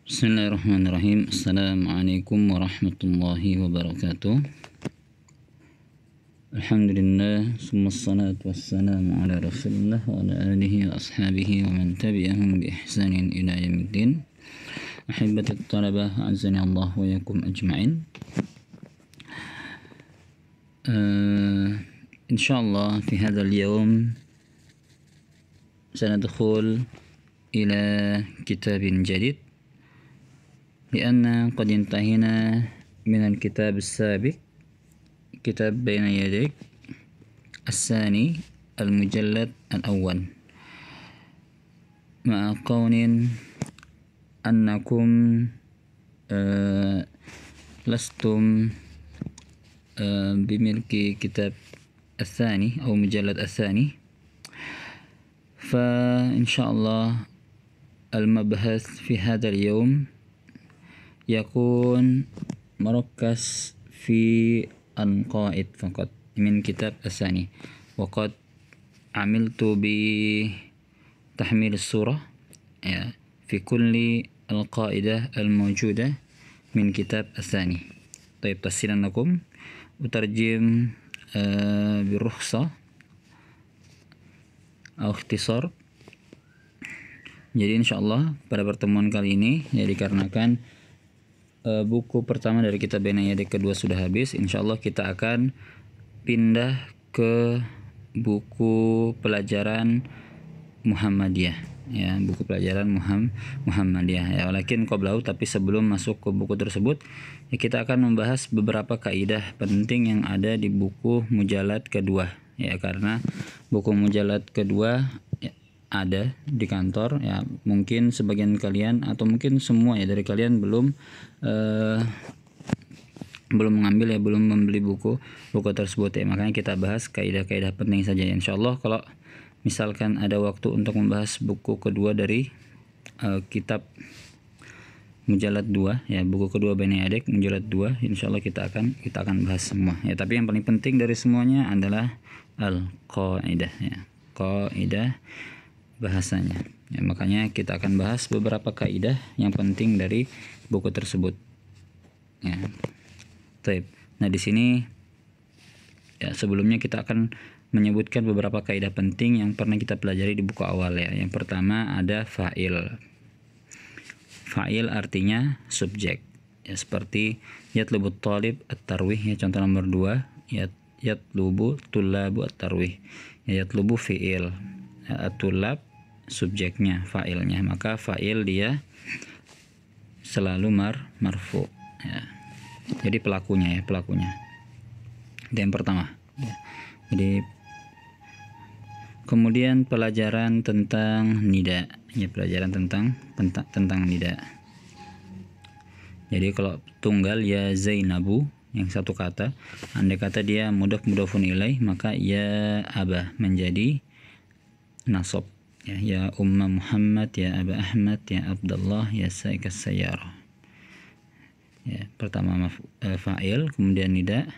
Bismillahirrahmanirrahim. Assalamualaikum warahmatullahi wabarakatuh. Alhamdulillah, summa salatu wassalamu ala rasulillah wa ala alihi wa ashabihi wa man tabi'ahum bi ihsanin ila yaumiddin. Ahibbatit talabah, azani Allah wa yakum ajma'in. Insyaallah fi hadzal yawm سندخل إلى كتاب جديد لأن قد انتهينا من الكتاب السابق كتاب بين يديك الثاني المجلد الأول مع كون أنكم لستم بملك كتاب الثاني أو مجلد الثاني فإن شاء الله المبحث في هذا اليوم يكون مركز في القواعد فقط من كتاب الثاني وقد عملت بتحميل الصورة في كل القاعدة الموجودة من كتاب الثاني. طيب تفصيلا لكم أترجم بالرخصة أو اختصار. Jadi insyaallah pada pertemuan kali ini ya dikarenakan buku pertama dari kitab Baina Yadik kedua sudah habis, insyaallah kita akan pindah ke buku pelajaran Muhammadiyah ya, buku pelajaran Muhammadiyah ya. Walakin qablahu, tapi sebelum masuk ke buku tersebut ya, kita akan membahas beberapa kaidah penting yang ada di buku mujalad kedua ya, karena buku mujalad kedua ada di kantor ya, mungkin sebagian kalian atau mungkin semua ya dari kalian belum mengambil ya, belum membeli buku tersebut ya. Makanya kita bahas kaidah-kaidah penting saja ya. Insyaallah kalau misalkan ada waktu untuk membahas buku kedua dari kitab mujalad 2 ya, buku kedua Baina Yadik mujalad 2, insyaallah kita akan bahas semua ya. Tapi yang paling penting dari semuanya adalah al-qaidah ya, kaidah bahasanya ya. Makanya kita akan bahas beberapa kaidah yang penting dari buku tersebut ya. Nah di sini ya, sebelumnya kita akan menyebutkan beberapa kaidah penting yang pernah kita pelajari di buku awal ya. Yang pertama ada fa'il. Fa'il artinya subjek ya, seperti yatlubu talib at-tarwih ya, contoh nomor 2 yatlubu tulabu at-tarwih ya, yatlubu fi'il ya, at-tulab subjeknya, fa'ilnya, maka fa'il dia selalu marfu ya. Jadi pelakunya ya, pelakunya. Itu yang pertama ya. Jadi kemudian pelajaran tentang nida ya, pelajaran tentang nida. Jadi kalau tunggal ya Zainabu yang satu kata, andai kata dia mudhafun ilaih, maka ya aba menjadi nasab ya Umma Muhammad, ya Aba Ahmad, ya Abdullah, ya Saikas Sayyarah ya. Pertama fa'il, kemudian nida,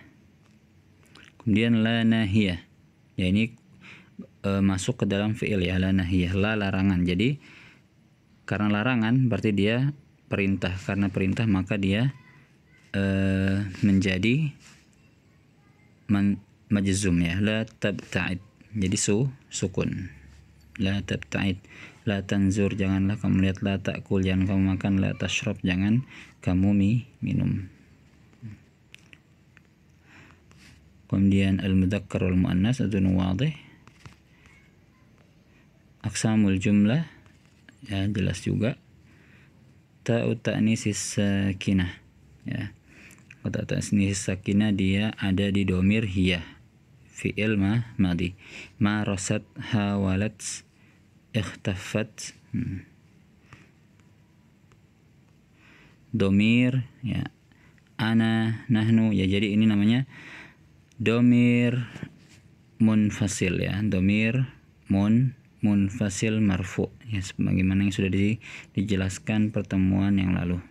kemudian la nahiyah ya, ini masuk ke dalam fi'il ya, la nahiyah, la larangan. Jadi karena larangan berarti dia perintah, karena perintah maka dia menjadi majzum ya, la tabta'id, jadi sukun, la tabta'id, la tanzur, janganlah kamu lihat, la ta'kul, jangan kamu makan, la tashrab, jangan kamu minum. Kemudian al-mudzakkar wal muannas adun wadih. Aqsamul jumlah ya, jelas juga. Ta'ut ta'nisis sakinah ya, kata ta'nisis sakinah dia ada di domir hiya, fi'il madi, ma rasat, hawalat, ikhtafat domir ya, ana, nahnu ya. Jadi ini namanya domir munfasil ya, domir munfasil marfu ya, sebagaimana yang sudah dijelaskan pertemuan yang lalu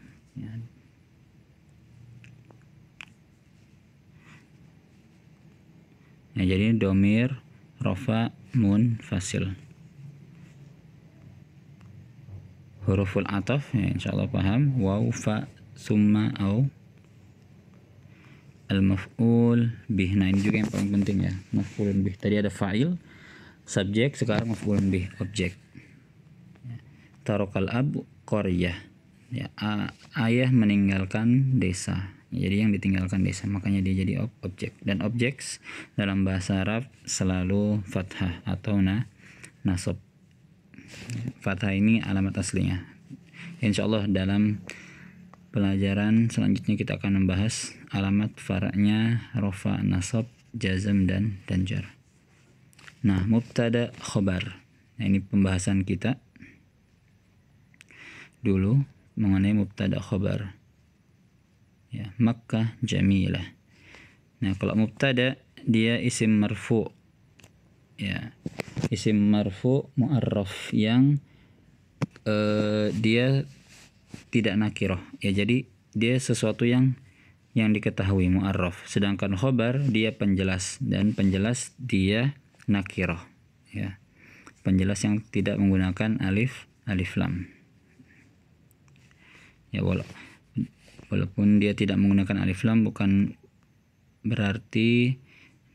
ya. Ya, jadi domir rafa munfasil. huruful ataf ya, insyaallah paham, waw, fa, summa, au, al-maf'ul bih. Nah ini juga yang paling penting ya, maf'ulun bih. Tadi ada fa'il, subjek, sekarang maf'ulun bih, objek. Tarokal ab qaryah ya, ayah meninggalkan desa. Jadi yang ditinggalkan desa, makanya dia jadi objek. Dan objek dalam bahasa Arab selalu fathah atau nasab. Fathah ini alamat aslinya. Insyaallah dalam pelajaran selanjutnya kita akan membahas alamat fara'nya rafa, nasab, jazm dan jar. Nah, mubtada khobar. Nah, ini pembahasan kita dulu mengenai mubtada khobar. Ya, Makkah jamilah. Nah, kalau mubtada dia isim marfu. Ya, isim marfu mu'arraf yang dia tidak nakirah. Ya, jadi dia sesuatu yang diketahui, mu'arraf. Sedangkan khobar dia penjelas, dan penjelas dia nakirah. Ya. Penjelas yang tidak menggunakan alif lam. Ya, walaupun dia tidak menggunakan alif lam bukan berarti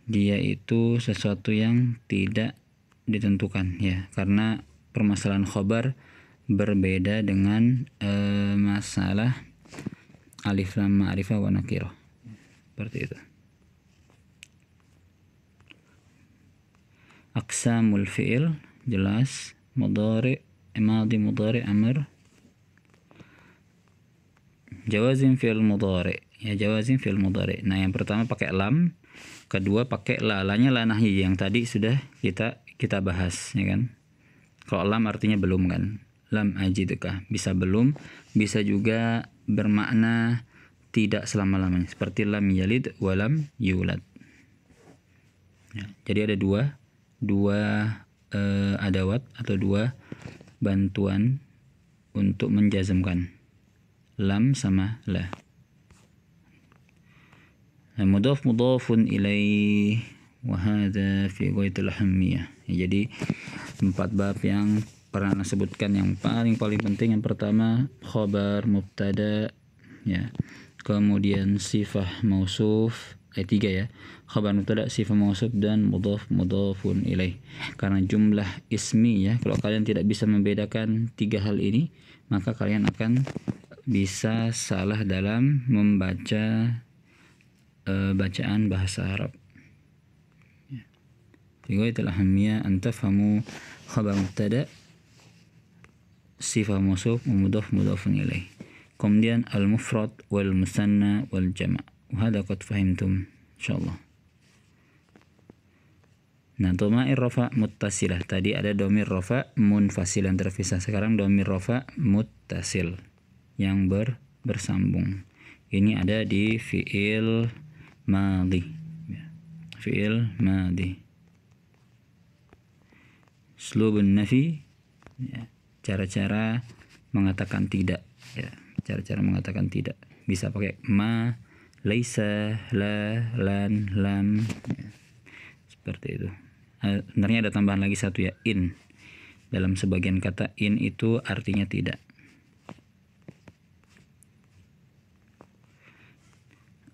dia itu sesuatu yang tidak ditentukan ya, karena permasalahan khobar berbeda dengan masalah alif lam ma'rifah wa nakirah. Seperti itu. Aqsamul fi'il jelas, mudhari, madhi, mudhari, amr. Jawazim fi'il mudhari. Ya, jawazim fi'il mudhari. Nah, yang pertama pakai lam, kedua pakai la. Lanya la nahyi yang tadi sudah kita bahas ya kan. Kalau lam artinya belum kan. Lam ajiduka, bisa belum, bisa juga bermakna tidak selama-lamanya, seperti lam yalid wa lam yulad. Ya, jadi ada dua adawat atau dua bantuan untuk menjazmkan, lam sama la. Mudhaf mudhafun ilaih wa hadza fi ghaitil ahammiyah. Jadi 4 bab yang pernah saya sebutkan yang paling penting. Yang pertama khobar mubtada ya. Kemudian sifah mausuf, 3 ya. Khabar mubtada, sifah mausuf, dan mudhafun ilaih. Karena jumlah ismi ya, kalau kalian tidak bisa membedakan 3 hal ini, maka kalian akan bisa salah dalam membaca bacaan bahasa Arab. Ghaitul ahammiyah an tafhamu khabar mubtada, sifah mausuf, mudhafun ilaih. Kemudian al-mufrad wal musanna wal jama'. Wahada qad fahimtum insyaallah. Nah, dhamir rafa muttasilah. Tadi ada dhamir rafa munfasil yang terpisah. Sekarang dhamir rafa muttasil yang bersambung. Ini ada di fi'il madhi. Fi'il madhi. Uslubun nafi ya, cara-cara mengatakan tidak ya. Cara-cara mengatakan tidak bisa pakai ma, laisa, la, lan, lam ya. Seperti itu. Sebenarnya ada tambahan lagi satu ya, in. Dalam sebagian kata in itu artinya tidak.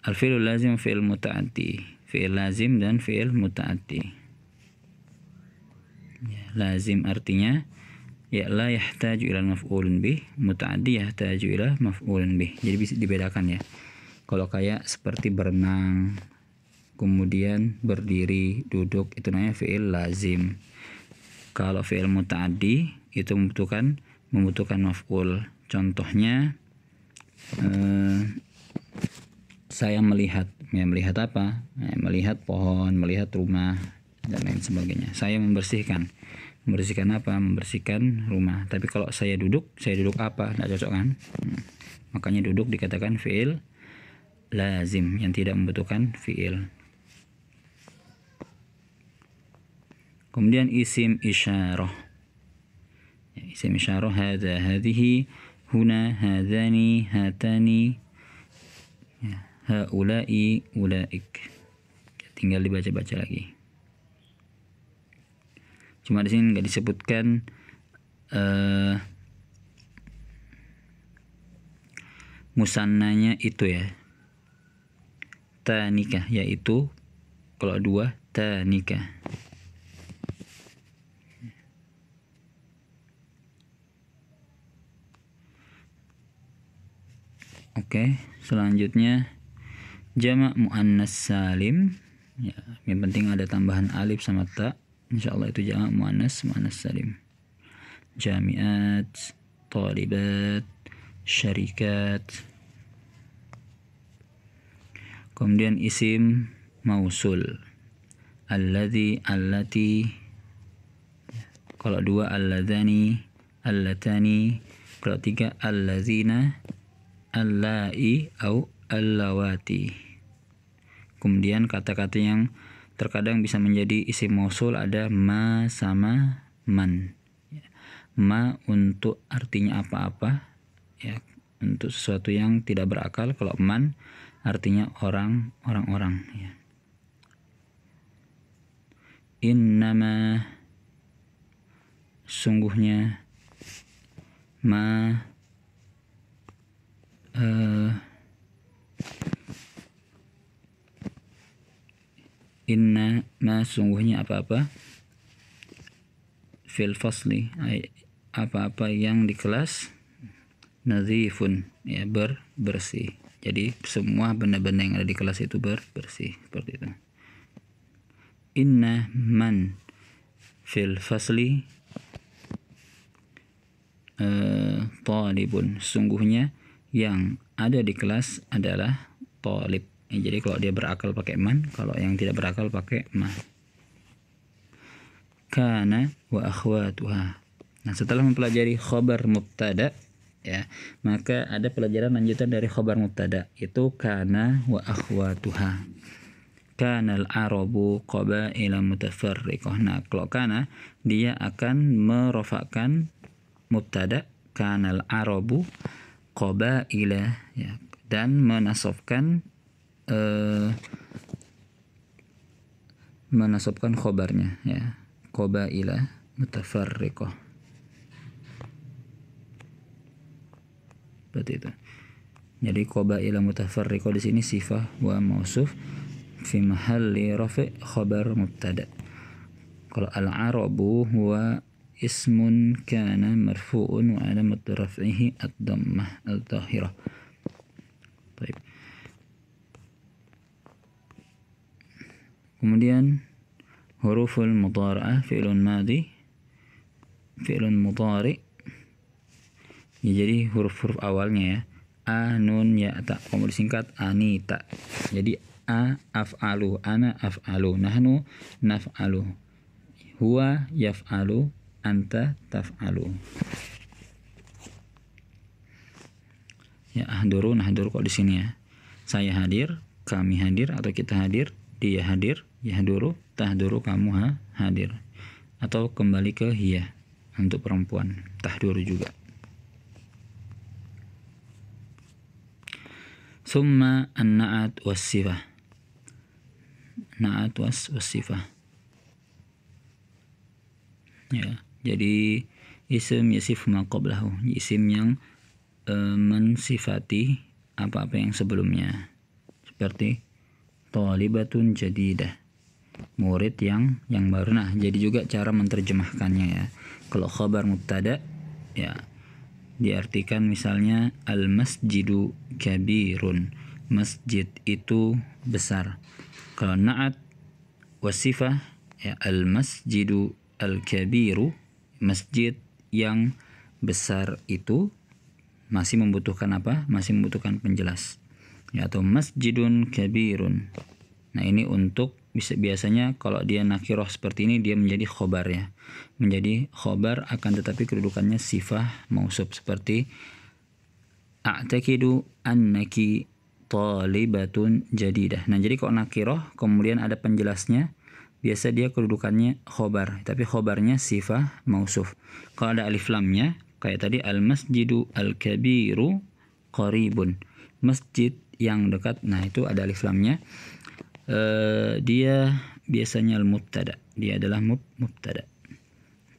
Al-fi'lul lazim, fi'il muta'addi. Fi'il lazim dan fi'il muta'addi ya, lazim artinya ya la yahtaju ila maf'ulun bih, muta'addi yahtaju ila maf'ulun bih. Jadi bisa dibedakan ya. Kalau kayak seperti berenang, kemudian berdiri, duduk, itu namanya fi'il lazim. Kalau fi'il muta'addi itu membutuhkan maf'ul. Contohnya saya melihat. Ya, melihat apa? Ya, melihat pohon, melihat rumah dan lain sebagainya. Saya membersihkan. Membersihkan apa? Membersihkan rumah. Tapi kalau saya duduk apa? Tidak cocok kan? Makanya duduk dikatakan fi'il lazim yang tidak membutuhkan fi'il. Kemudian isim isyarah. Ya, isim isyarah hadza, hadhihi, huna, hadzani, hatani, ya, haula'i, ulaik. Tinggal dibaca-baca lagi. Cuma di sini nggak disebutkan musannanya itu ya. Tanika yaitu kalau 2 tanika. Oke, selanjutnya jamak muannas salim. Ya, yang penting ada tambahan alif sama ta. Insyaallah itu jamak muannas salim. Jamiat, talibat, syarikat. Kemudian isim mausul. Alladzi, allati. Kalau 2 alladzani, allatani. Kalau 3 allazina, allai au allawati. Kemudian kata-kata yang terkadang bisa menjadi isim mausul ada ma sama man. Ma untuk artinya apa-apa, ya, untuk sesuatu yang tidak berakal. Kalau man artinya orang-orang ya. Innama sungguhnya, ma inna ma sungguhnya apa-apa, fil fasli apa-apa yang di kelas, nadhifun ya bersih. Jadi semua benda-benda yang ada di kelas itu bersih seperti itu. Inna man fil fasli talibun, sungguhnya yang ada di kelas adalah talib. Jadi kalau dia berakal pakai man, kalau yang tidak berakal pakai ma. Kana wa akhwatuha. Nah, setelah mempelajari khabar mubtada ya, maka ada pelajaran lanjutan dari khabar mubtada, itu kana wa akhwatuha. Kana al-arabu qabaila mutafarriqah. Nah, kalau kana dia akan merofakkan mubtada kana al-arabu qabaila ya, dan menasabkan khobarnya ya, qabaila mutafarriqah seperti itu. Jadi qabaila mutafarriqah di sini sifah wa mausuf fi mahalli rafi' khabar mubtada. Kalau al-arabu huwa ismun kana marfu'un wa alamat raf'ihi ad-dhammah al-dhahirah. Baik. Kemudian huruful mudhara'ah, fi'lun madhi, fi'lun mudhari. Ya, jadi huruf-huruf awalnya ya, a, nun, ya, ta. Kamu disingkat anita. Jadi a af'alu, ana af'alu, nahnu naf'alu, huwa yaf'alu, anta taf'alu. Ya, ahduru, nahduru kok di sini ya. Saya hadir, kami hadir atau kita hadir, dia hadir, yahduru, tahduru, kamu hadir. Atau kembali ke hiya untuk perempuan, tahduru juga. Summa an-na'at was-sifah. Na'at was-sifah. Ya, jadi isim yasif ma qablahu, isim yang mensifati apa-apa yang sebelumnya. Seperti thalibatun jadidah, murid yang baru. Nah, jadi juga cara menerjemahkannya ya. Kalau khabar mubtada ya diartikan misalnya al-masjidu kabirun, masjid itu besar. Kalau na'at wasifah ya, al-masjidu al-kabiru, masjid yang besar itu masih membutuhkan apa? Masih membutuhkan penjelas. Ya, atau masjidun kabirun. Nah, ini untuk biasanya kalau dia nakirah seperti ini dia menjadi khobar ya. Menjadi khobar akan tetapi kedudukannya sifah mausuf, seperti a'taqidu annaki talibatun jadidah. Nah, jadi kalau nakirah kemudian ada penjelasnya, biasa dia kedudukannya khobar, tapi khobarnya sifah mausuf. Kalau ada alif lamnya kayak tadi al-masjidu al-kabiru qaribun, masjid yang dekat, nah itu ada alif lamnya. Dia biasanya al-mubtada, dia adalah mubtada.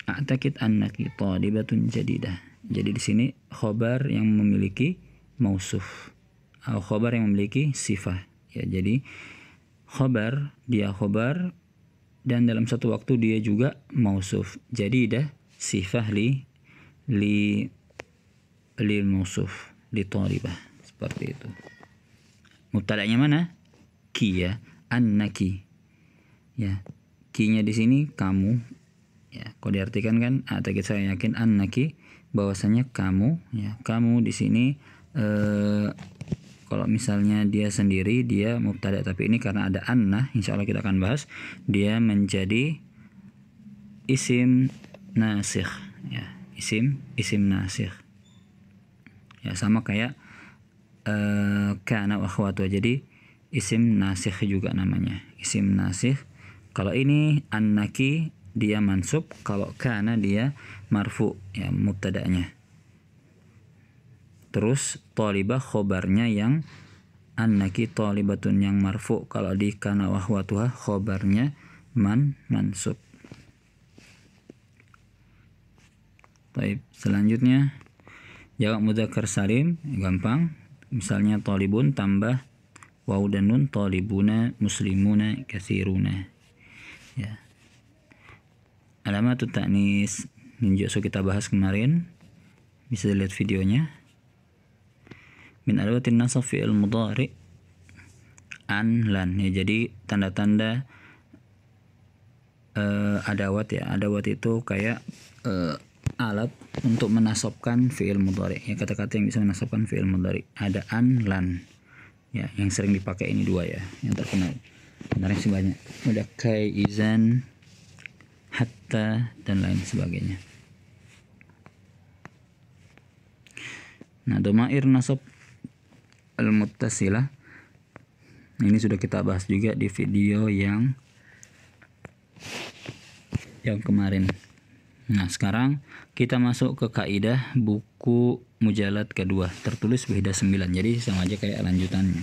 A'taqid annaki talibatun jadidah. Jadi di sini khobar yang memiliki mausuf, atau khobar yang memiliki sifah. Ya, jadi khobar, dia khobar, dan dalam satu waktu dia juga mausuf. Jadi dah sifah li mausuf, li talibah, seperti itu. Mubtada'nya mana? Ki, ya, annaki. Ya, ki-nya di sini kamu. Ya, kalau diartikan kan, atau saya yakin annaki, bahwasanya kamu, ya, kamu di sini kalau misalnya dia sendiri dia mubtada, tapi ini karena ada anna, insyaallah kita akan bahas, dia menjadi isim nasikh, ya, isim nasikh. Ya, sama kayak kana wa akhwatu, jadi isim nasikh juga namanya, isim nasikh. Kalau ini annaki dia mansub, kalau kana dia marfu, ya, mubtada'nya. Terus talibah khobarnya yang annaki talibatun yang marfu, kalau di kana wa akhwatuha khobarnya mansub. Baik, selanjutnya jawab mudzakkar salim, gampang. Misalnya talibun tambah waw dan nun, talibuna, muslimuna, katsiruna. Ya. Alamatut ta'nis ninja kita bahas kemarin, bisa lihat videonya. Min adawatin nasab fi'il mudhari an, lan, ya, jadi tanda-tanda adawat, ya, adawat itu kayak alat untuk menasabkan fi'il mudhari, ya, kata-kata yang bisa menasabkan fi'il mudhari. Ada an, lan, ya, yang sering dipakai ini dua, ya, yang terkenal. Sebenarnya sih banyak, ada kai, izan, hatta, dan lain sebagainya. Nah, dhamair nasab al-muttasilah ini sudah kita bahas juga di video yang kemarin. Nah, sekarang kita masuk ke kaidah buku mujalad kedua, tertulis Wahdah 9, jadi sama aja kayak lanjutannya.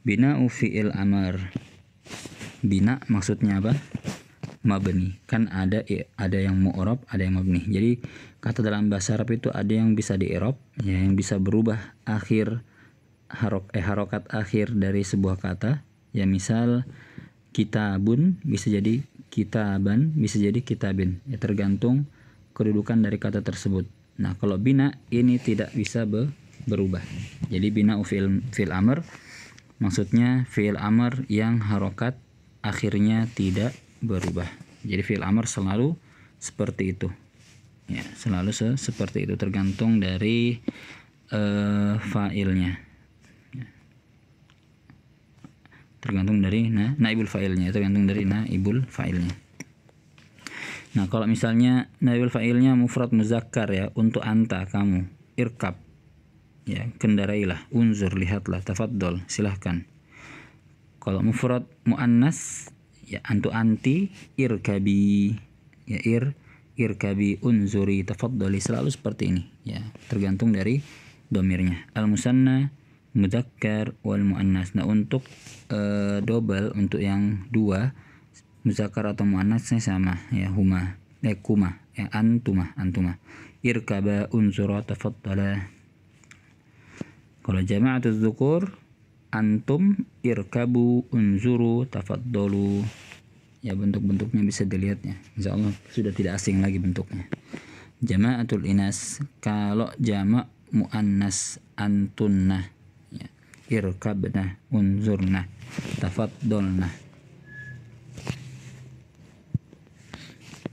Bina'u fi'il amar. Bina maksudnya apa? Mabni. Kan ada yang mu'rab, ada yang mabni. Jadi kata dalam bahasa Arab itu ada yang bisa di-i'rab, ya, yang bisa berubah akhir harokat akhir dari sebuah kata. Ya, misal kitabun bisa jadi kitaban, bisa jadi kitabin. Ya, tergantung kedudukan dari kata tersebut. Nah, kalau bina ini tidak bisa berubah. Jadi bina fi'il amr maksudnya fi'il amr yang harokat akhirnya tidak berubah. Jadi fi'il amr selalu seperti itu. Ya, selalu seperti itu, tergantung dari fa'ilnya. Ya. Tergantung dari naibul fa'ilnya, tergantung dari naibul fa'ilnya. Nah, kalau misalnya naibul fa'ilnya mufrad muzakkar, ya, untuk anta, kamu, irkab, ya, kendarailah, unzur, lihatlah, tafaddol, silahkan. Kalau mufrad muannas, ya, antu, anti, irkabi, ya, irkabi, unzuri, tafaddoli, selalu seperti ini, ya, tergantung dari domirnya. Al musanna mudzakkar wal muannas. Nah, untuk double, untuk yang dua, muzakkar atau muannasnya sama, ya, huma, kuma, ya, antuma, irkaba, unzura, tafaddala. Kalau jama'atuz dzukur, antum, irkabu, unzuru, tafaddalu. Ya, bentuk-bentuknya bisa dilihatnya. Insyaallah sudah tidak asing lagi bentuknya. Jama'atul inas, kalau jama' muannas, antunna, ya, irkabna, unzurna, tafaddalna.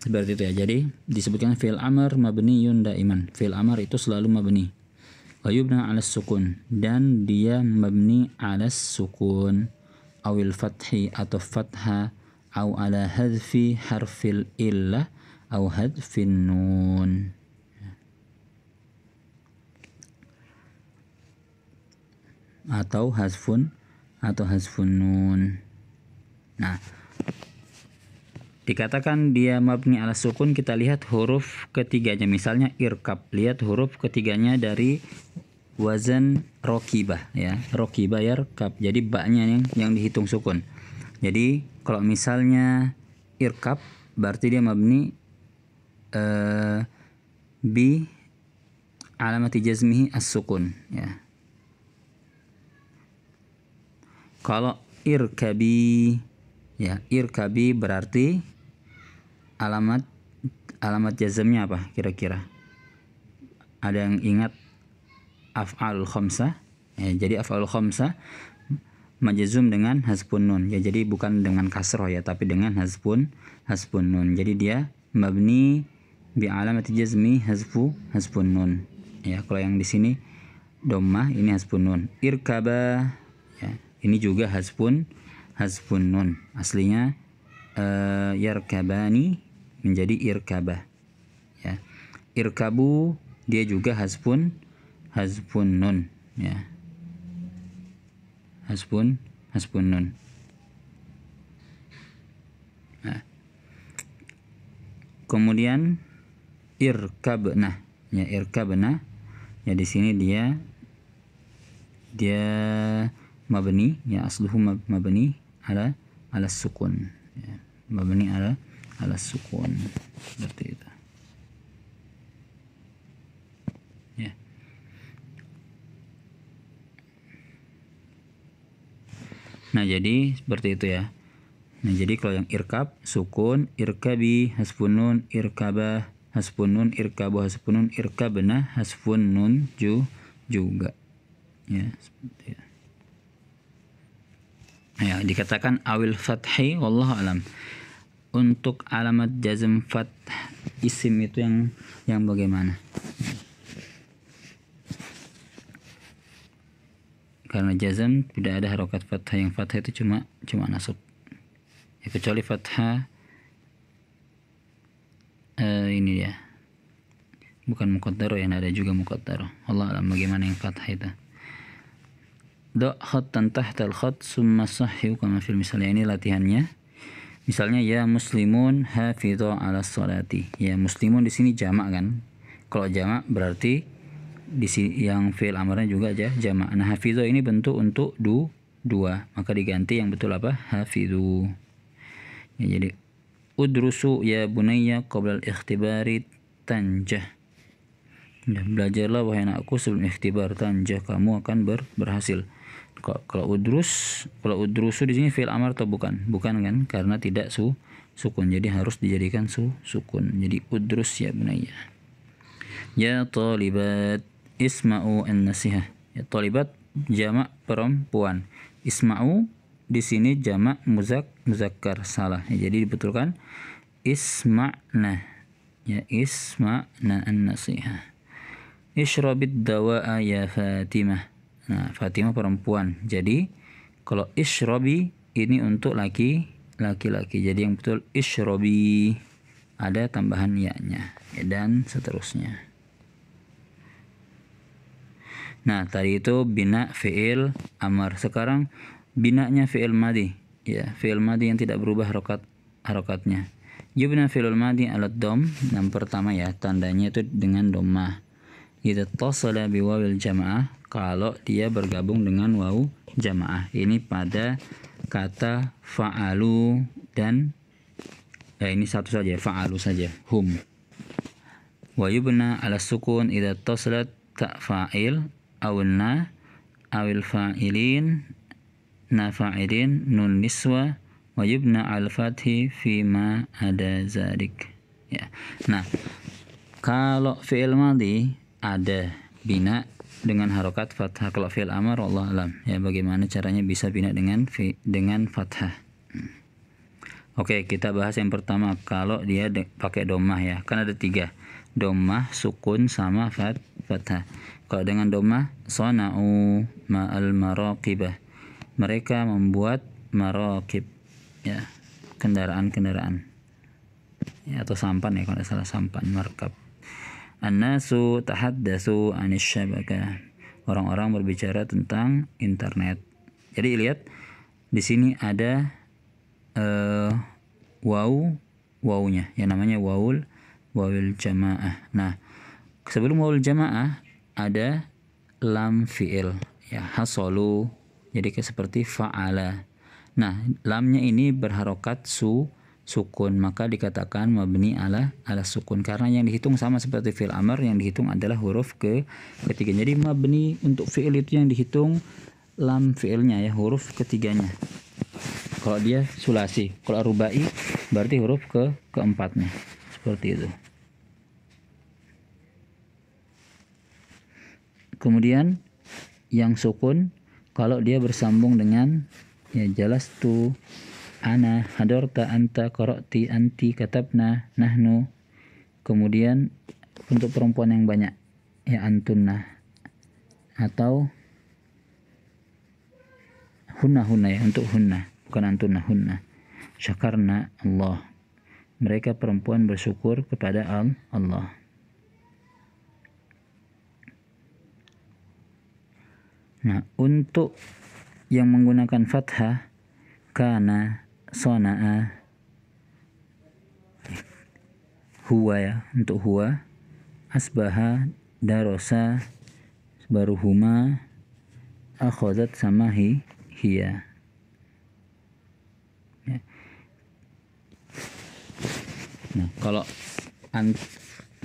Seperti itu, ya. Jadi disebutkan fi'il amr mabniyun daiman. Fi'il amr itu selalu mabni. Wa yubna 'ala sukun, dan dia mabni 'ala sukun, awil fathi atau fathah, au 'ala hadfi harfil illah, au hadfin nun. Atau hasfun nun. Nah, dikatakan dia mabni ala sukun, kita lihat huruf ketiganya. Misalnya irkab, lihat huruf ketiganya dari wazan rokibah, ya, rokibah, yarkab. Jadi ba-nya yang dihitung sukun. Jadi kalau misalnya irkab, berarti dia mabni bi alamati jazmihi as-sukun, ya. Kalau irkabi, ya, irkabi berarti alamat jazmnya apa kira-kira? Ada yang ingat af'alul khamsah? Ya, jadi af'alul khamsah majzum dengan hasbun nun. Ya, jadi bukan dengan kasroh ya, tapi dengan hasbun nun. Jadi dia mabni bi alamati jazmi hasbun nun. Ya, kalau yang di sini dhammah, ini hasbun nun. Irkaba, ya, ini juga hasbun nun. Aslinya yarkabani menjadi irkabah. Ya. Irkabu dia juga hasbun nun, ya. Hasbun nun. Nah. Kemudian irkabna, ya, irkabna, ya, di sini dia mabni, ya, asluhu mabni ala sukun, ya, mabni ala sukun, seperti itu, ya. Nah, jadi seperti itu, ya. Nah, jadi kalau yang irkab sukun, irkabi hasbun nun, irkabah hasbun nun, irkabu hasbun nun, irkabna hasbun nun juga, ya, seperti itu. Ya, dikatakan awil fathi, wallahu alam. Untuk alamat jazm fath isim itu yang bagaimana? Karena jazm tidak ada harokat fathah, yang fathah itu cuma nasab. Ya, kecuali fathah ini dia, bukan muqaddaro, yang ada juga muqaddaro. Allah alam bagaimana yang fathah itu. Do khattan tahtal khat summa sahhihu kama fil, misalnya ini latihannya. Misalnya ya muslimun hafidhu ala sholati. Ya, muslimun di sini jamak kan? Kalau jamak berarti di sini yang fi'il amarnya juga aja jamak. Nah, hafidhu ini bentuk untuk dua, maka diganti yang betul apa? Hafidhu. Ya, jadi udrusu ya bunayya qabla al-ikhtibari tanjah. Ya, belajarlah wahai anakku sebelum ikhtibar, tanjah, kamu akan berhasil. Kalau udrusu di sini fi'il amar atau bukan? Bukan kan? Karena tidak sukun. Jadi harus dijadikan sukun. Jadi udrus ya bunayya. Ya talibat isma'u an-nasihah. Ya, talibat jamak perempuan. Isma'u di sini jamak muzakkar, salah. Ya, jadi dibetulkan isma'na. Ya, isma'na an-nasihah. Ishrabid dawa'a ya Fatimah. Nah, Fatimah perempuan. Jadi kalau ishrabi ini untuk laki-laki. Jadi yang betul ishrabi, ada tambahan ya-nya, ya, dan seterusnya. Nah, tadi itu bina fi'il amar. Sekarang binanya fi'il madhi, ya, fi'il madhi yang tidak berubah harokatnya. Yubna fi'il madhi ala dom. Yang pertama, ya, tandanya itu dengan dhammah. Idza tasala bi wawil jamaah, kalau dia bergabung dengan waw jamaah. Ini pada kata fa'alu dan ini satu saja, fa'alu saja, hum. Wa yubna ala sukun idza tasalat ta fa'il awna awil fa'ilin na fa'ilin nun niswa wa yubna al fathi fi ma ada zalik, ya. Nah, kalau fi'il madhi ada bina dengan harokat fathah. Kalau fi'il amar wallahu alam, ya, bagaimana caranya bisa bina dengan fathah. Oke, kita bahas yang pertama. Kalau dia pakai dhammah, ya, kan ada 3, dhammah, sukun, sama fathah. Kalau dengan dhammah, sana'u ma'al maraqibah, mereka membuat maraqib, ya, kendaraan, ya, atau sampan, ya, kalau tidak salah sampan, markab. An-nasu tahaddatsu 'anis syabakah, orang-orang berbicara tentang internet. Jadi lihat di sini ada wawunya, yang namanya wawul jamaah. Nah, sebelum wawul jamaah ada lam fi'il, ya, hasalu, jadi seperti fa'ala. Nah, lamnya ini berharokat sukun, maka dikatakan mabni ala sukun, karena yang dihitung sama seperti fi'il amr, yang dihitung adalah huruf ketiga. Jadi mabni untuk fi'il itu yang dihitung lam fi'ilnya ya, huruf ketiganya. Kalau dia sulasi, kalau rubai berarti huruf keempatnya. Seperti itu. Kemudian yang sukun kalau dia bersambung dengan ya jalastu, ana, hadarta, anta, qara'ti, anti, katabna, nahnu. Kemudian untuk perempuan yang banyak ya antunna, atau hunna ya, untuk hunna, bukan antunna, hunna. Syakarna Allah, mereka perempuan bersyukur kepada Allah. Nah, untuk yang menggunakan fathah, kana, sona'a, huwa ya, untuk huwa, asbaha, darosa, baru huma, akhazat sama hiya. Ya. Nah, kalau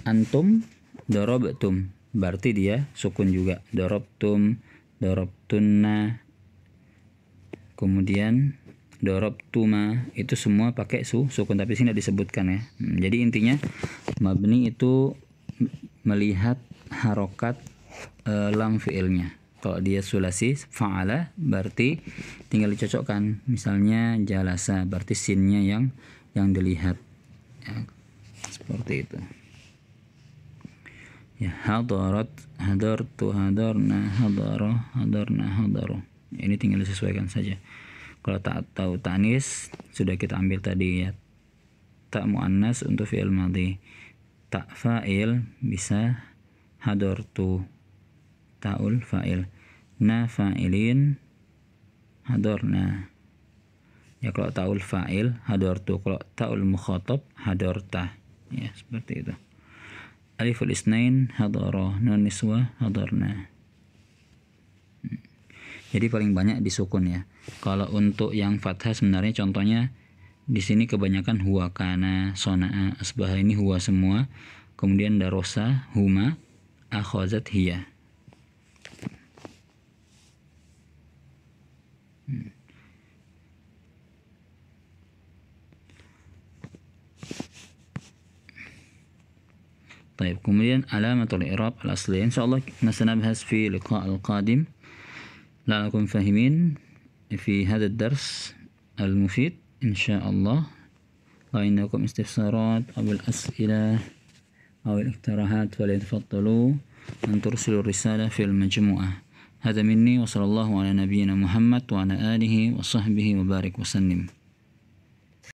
antum, darabtum, berarti dia sukun juga. Darabtum, darabtunna, kemudian darabtuma, itu semua pakai sukun, tapi sini disebutkan ya. Jadi intinya mabni itu melihat harokat lam fiilnya. Kalau dia sulasi fa'ala berarti tinggal dicocokkan. Misalnya jalasa berarti sinnya yang dilihat ya, seperti itu. Ya, hadarat, hadartu, hadarna, hadara, hadarna, hadaru. Ini tinggal disesuaikan saja. Kalau tak tahu ta'nis sudah kita ambil tadi ya. Tak muannas untuk fi'il madhi. Tak fa'il bisa hadartu, ta'ul fa'il. Na fa'ilin, hadarna. Ya, kalau ta'ul fa'il hadartu, kalau ta'ul mukhatab hadarta. Ya, seperti itu. Aliful isnain hadara, nun niswa hadarna. Jadi paling banyak disukun ya. Kalau untuk yang fathah sebenarnya contohnya di sini kebanyakan huwa, kana, sona'a, asbaha, ini huwa semua. Kemudian darosa, huma, akhazat, hiya. طيب, kemudian alamatul i'rab al-asliyah insyaallah نبحث في اللقاء القادم لعلكم فاهمين في هذا الدرس المفيد إن شاء الله. لو عندكم استفسارات أو الأسئلة أو الاقتراحات فليتفضلوا أن ترسلوا الرسالة في المجموعة. هذا مني وصلى الله على نبينا محمد وعلى آله وصحبه وبارك وسلم.